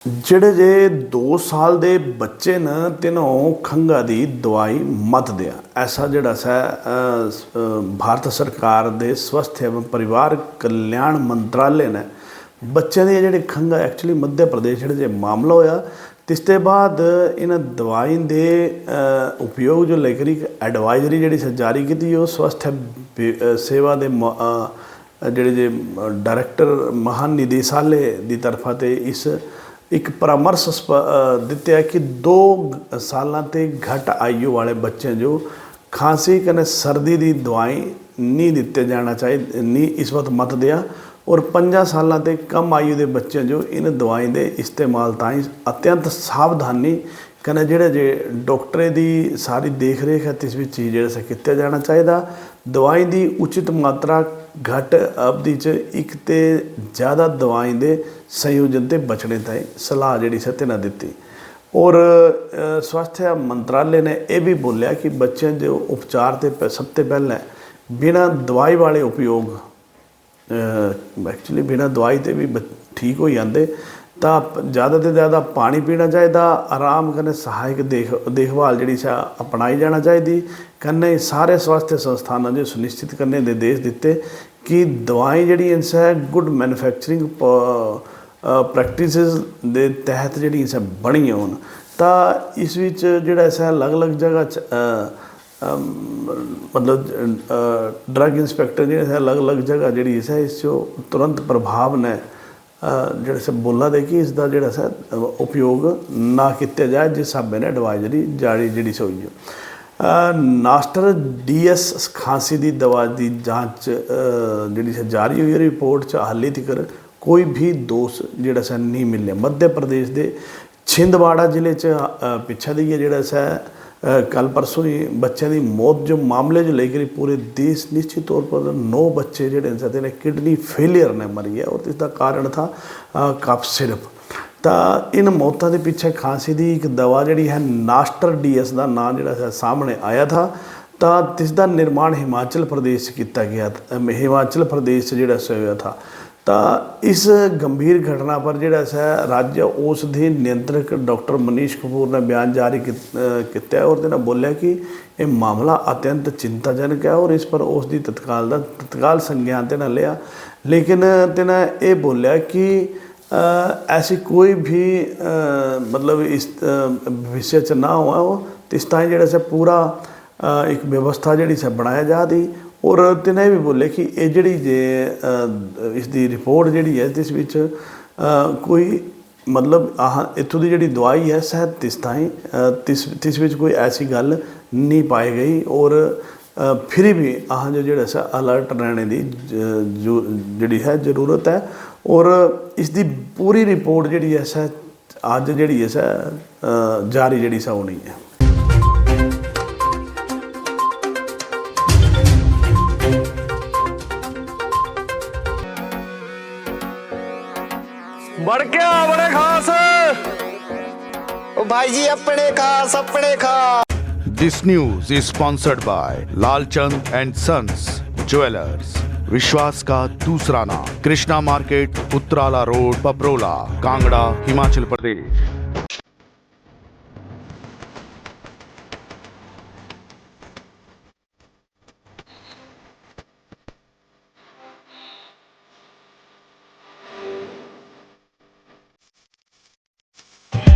ਜਿਹੜੇ ਜੇ 2 ਸਾਲ ਦੇ ਬੱਚੇ ਨੇ ਤਿੰਨੋਂ ਖੰਘਾਂ ਦੀ ਦਵਾਈ ਮਤ ਦਿਆ। ऐसा ਜਿਹੜਾ ਭਾਰਤ ਸਰਕਾਰ ਦੇ ਸਵਸਥ एवं परिवार कल्याण मंत्रालय ने ਬੱਚਿਆਂ ਦੀਆਂ ਜਿਹੜੇ ਖੰਘਾਂ ਐਕਚੁਅਲੀ ਮੱਧ ਪ੍ਰਦੇਸ਼ ਜਿਹੜੇ ਜੇ ਮਾਮਲਾ ਹੋਇਆ ਇਸ ਤੋਂ ਬਾਅਦ ਇਹਨਾਂ ਦਵਾਈ ਦੇ ਉਪਯੋਗ ਜੋ ਲੈ ਕੇ ਇੱਕ ਐਡਵਾਈਜ਼ਰੀ ਜਿਹੜੀ ਜਾਰੀ ਕੀਤੀ ਉਹ ਸਵਸਥ ਸੇਵਾ ਦੇ ਜਿਹੜੇ ਜੇ ਡਾਇਰੈਕਟਰ ਮਹਾਨਿदेशालय ਦੀ ਤਰਫਾਂ ਤੇ ਇਸ एक परामर्श दिते है कि 2 साल ते घट आयु वाले बच्चे जो खांसी कने सर्दी की दवाई नहीं दिते जाना चाहिए, नहीं इस वक्त मत दिया। और 5 साल ते कम आयु के बच्चे जो इन दवाई के इस्तेमाल ताई अत्यंत सावधानी कने जेड़े जे डॉक्टरे की सारी देख रेख है इस चीज़ जैसे किया जाना चाहिए। दवाई की उचित मात्रा घट अवधि च एक तो ज़्यादा दवाई के संयोजन से बचने ताई सलाह जी सत्य दी। और स्वास्थ्य मंत्रालय ने यह भी बोलिया कि बच्चे जो उपचार से सब तो पहले बिना दवाई वाले उपयोग एक्चुअली बिना दवाई से भी ठीक हो जाते तो ज़्यादा तो ज़्यादा पानी पीना चाहिए, आराम करने सहायक देखभाल जी अपनाई जाना चाहिए। कन्ने सारे स्वास्थ्य संस्थानों जो सुनिश्चित करने निर्देश दिते कि दवाई जी है गुड मैन्युफैक्चरिंग प्रैक्टिसेस के तहत जी बनी हो तो इस जोड़ा ऐसा अलग अलग जगह मतलब ड्रग इंस्पैक्टर जो अलग अलग जगह जी है इस तुरंत प्रभाव ने जोड़े से बोला दे कि इसका जोड़ा सा उपयोग ना किया जाए जिस हिसाब ने एडवाइजरी जारी जी हुई है। नास्टर DS खांसी की दवा की जांच जी जारी हुई है। रिपोर्ट च हाली तक कोई भी दोष जोड़ा सा नहीं मिले। मध्य प्रदेश के छिंदवाड़ा जिले पिछा दी है जोड़ा सा कल परसों ही बच्चों की मौत जो मामले जो लेकर पूरे देश निश्चित तौर पर 9 बच्चे जोड़े ने किडनी फेलियर ने मरी है और इसका कारण था कफ सिरप। तो इन मौतों के पीछे खांसी की एक दवा जी है नास्टर DS का नाम जोड़ा सामने आया था। तो इसका निर्माण हिमाचल प्रदेश किया गया, हिमाचल प्रदेश जोड़ा हुआ था। तो इस गंभीर घटना पर जोड़ा सा राज्य औषधि नियंत्रक डॉक्टर मनीष कपूर ने बयान जारी किया और तिन्हें बोलिया कि यह मामला अत्यंत चिंताजनक है और इस पर औषधि तत्काल संज्ञान ते न लिया। लेकिन तिन्हें यह बोलिया कि ऐसी कोई भी मतलब इस विषय च ना हुआ हो तो इस ताई जोड़ा सा पूरा एक व्यवस्था जी बनाया जा दी। और तिन्हें भी बोले कि ये जी इसकी रिपोर्ट जी है इस कोई मतलब इतों की जी दवाई है शायद तिस कोई ऐसी गल नहीं पाई गई। और फिर भी जो सा अलर्ट रहने की जी है ज़रूरत है। और इसकी पूरी रिपोर्ट जी है शायद अज जी है जारी जी होनी है। बढ़ के बड़े खास ओ भाई जी अपने खास। This news is sponsored by Lalchand and sons jewellers, विश्वास का दूसरा नाम, कृष्णा मार्केट, उत्तराला रोड, पपरोला, कांगड़ा, हिमाचल प्रदेश।